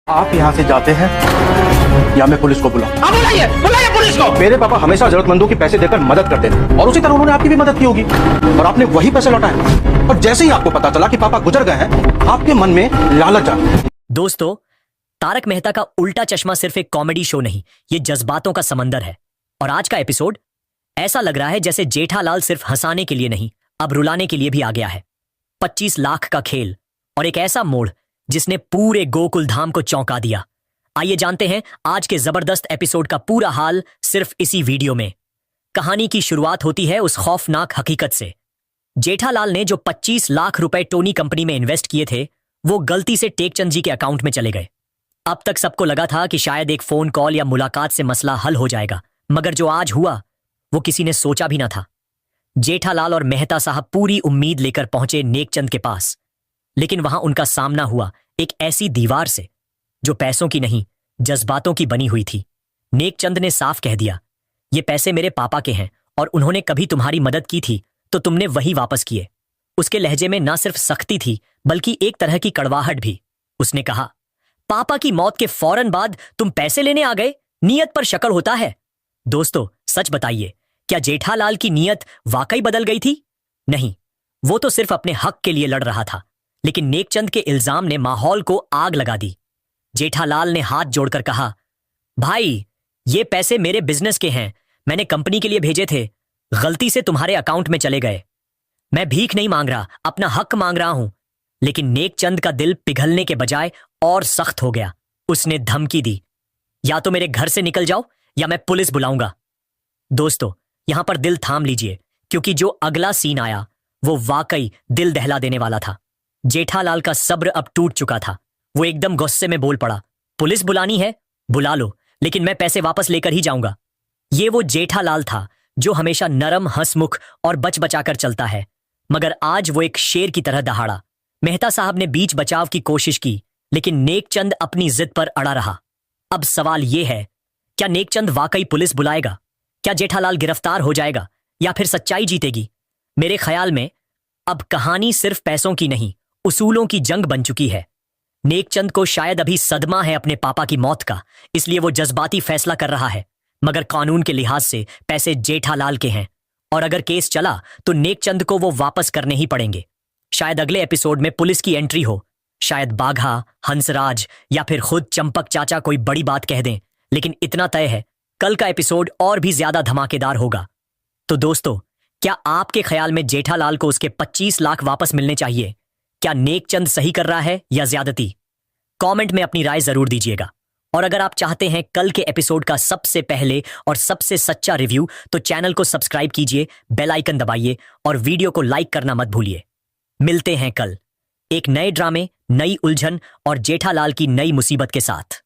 आप यहाँ से जाते हैं या मैं पुलिस को बुलाऊं? हाँ, बुलाइए बुलाइए पुलिस को। मेरे पापा हमेशा जरूरतमंदों की पैसे देकर मदद करते थे और उसी तरह उन्होंने आपकी भी मदद की होगी और आपने वही पैसे लौटाए। और जैसे ही आपको पता चला कि पापा गुजर गए हैं, आपके मन में लालच आ गई। दोस्तों, तारक मेहता का उल्टा चश्मा सिर्फ एक कॉमेडी शो नहीं, ये जज्बातों का समंदर है। और आज का एपिसोड ऐसा लग रहा है जैसे जेठालाल सिर्फ हंसाने के लिए नहीं, अब रुलाने के लिए भी आ गया है। 25 लाख का खेल और एक ऐसा मोड़ जिसने पूरे गोकुल धाम को चौंका दिया। आइए जानते हैं आज के जबरदस्त एपिसोड का पूरा हाल सिर्फ इसी वीडियो में। कहानी की शुरुआत होती है उस खौफनाक हकीकत से। जेठालाल ने जो 25 लाख रुपए टोनी कंपनी में इन्वेस्ट किए थे, वो गलती से टेकचंद जी के अकाउंट में चले गए। अब तक सबको लगा था कि शायद एक फोन कॉल या मुलाकात से मसला हल हो जाएगा, मगर जो आज हुआ वो किसी ने सोचा भी ना था। जेठालाल और मेहता साहब पूरी उम्मीद लेकर पहुंचे नेकचंद के पास, लेकिन वहां उनका सामना हुआ एक ऐसी दीवार से जो पैसों की नहीं, जज्बातों की बनी हुई थी। नेकचंद ने साफ कह दिया, ये पैसे मेरे पापा के हैं और उन्होंने कभी तुम्हारी मदद की थी तो तुमने वही वापस किए। उसके लहजे में ना सिर्फ सख्ती थी बल्कि एक तरह की कड़वाहट भी। उसने कहा, पापा की मौत के फौरन बाद तुम पैसे लेने आ गए? नीयत पर शक्ल होता है। दोस्तों, सच बताइए, क्या जेठालाल की नीयत वाकई बदल गई थी? नहीं, वो तो सिर्फ अपने हक के लिए लड़ रहा था, लेकिन नेकचंद के इल्जाम ने माहौल को आग लगा दी। जेठालाल ने हाथ जोड़कर कहा, भाई, ये पैसे मेरे बिजनेस के हैं, मैंने कंपनी के लिए भेजे थे, गलती से तुम्हारे अकाउंट में चले गए। मैं भीख नहीं मांग रहा, अपना हक मांग रहा हूं। लेकिन नेकचंद का दिल पिघलने के बजाय और सख्त हो गया। उसने धमकी दी, या तो मेरे घर से निकल जाओ या मैं पुलिस बुलाऊंगा। दोस्तों, यहां पर दिल थाम लीजिए, क्योंकि जो अगला सीन आया वो वाकई दिल दहला देने वाला था। जेठालाल का सब्र अब टूट चुका था। वो एकदम गुस्से में बोल पड़ा, पुलिस बुलानी है? बुला लो, लेकिन मैं पैसे वापस लेकर ही जाऊंगा। ये वो जेठालाल था जो हमेशा नरम, हंसमुख और बच बचाकर चलता है, मगर आज वो एक शेर की तरह दहाड़ा। मेहता साहब ने बीच बचाव की कोशिश की, लेकिन नेकचंद अपनी जिद पर अड़ा रहा। अब सवाल यह है, क्या नेकचंद वाकई पुलिस बुलाएगा? क्या जेठालाल गिरफ्तार हो जाएगा या फिर सच्चाई जीतेगी? मेरे ख्याल में अब कहानी सिर्फ पैसों की नहीं, उसूलों की जंग बन चुकी है। नेकचंद को शायद अभी सदमा है अपने पापा की मौत का, इसलिए वो जज्बाती फैसला कर रहा है, मगर कानून के लिहाज से पैसे जेठालाल के हैं और अगर केस चला तो नेकचंद को वो वापस करने ही पड़ेंगे। शायद अगले एपिसोड में पुलिस की एंट्री हो, शायद बाघा, हंसराज या फिर खुद चंपक चाचा कोई बड़ी बात कह दें, लेकिन इतना तय है, कल का एपिसोड और भी ज्यादा धमाकेदार होगा। तो दोस्तों, क्या आपके ख्याल में जेठालाल को उसके 25 लाख वापस मिलने चाहिए? क्या नेकचंद सही कर रहा है या ज्यादती? कमेंट में अपनी राय जरूर दीजिएगा। और अगर आप चाहते हैं कल के एपिसोड का सबसे पहले और सबसे सच्चा रिव्यू, तो चैनल को सब्सक्राइब कीजिए, बेल आइकन दबाइए और वीडियो को लाइक करना मत भूलिए। मिलते हैं कल एक नए ड्रामे, नई उलझन और जेठालाल की नई मुसीबत के साथ।